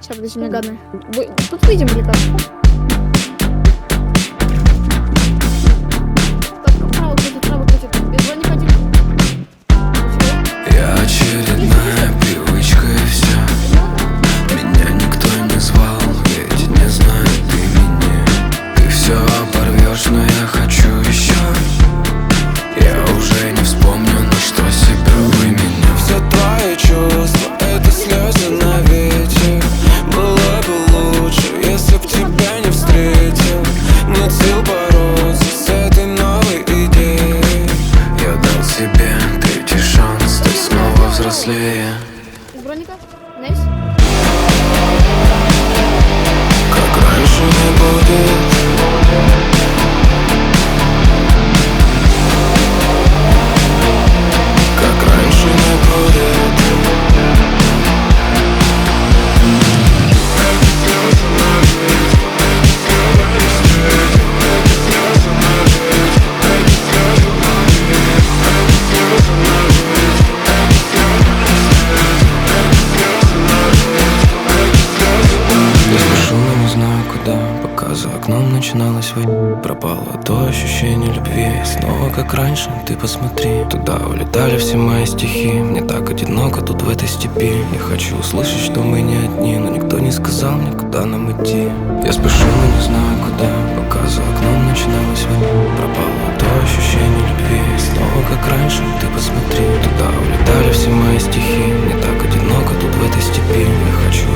Сейчас, подожди, мне гадно. Тут выйдем или как? Так, вправо крутит. Без броника один. Я очередная привычка и все. Меня никто не звал, ведь не знает имени. Ты все оборвешь, но я хочу еще. Я уже не вспомню, на что себя выменял. Все твои чувства, это слезы на ветер. Было бы лучше, если б тебя не встретил. Нет сил бороться с этой новой идеей. Я дал себе третий шанс стать снова взрослее. Без броника? Найс. Как раньше не будет. Как раньше не будет. Я спешу, но не знаю куда. Пока за окном начиналась война, пропало то ощущение любви. Снова как раньше, ты посмотри. Туда улетали все мои стихи. Мне так одиноко тут в этой степи. Я хочу услышать, что мы не одни, но никто не сказал мне, куда нам идти. Я спешу, но не знаю куда. Пока за окном начиналась война, пропало то ощущение любви. Снова как раньше, ты посмотри. Туда улетали все мои стихи. Мне так одиноко тут в этой степи. Я хочу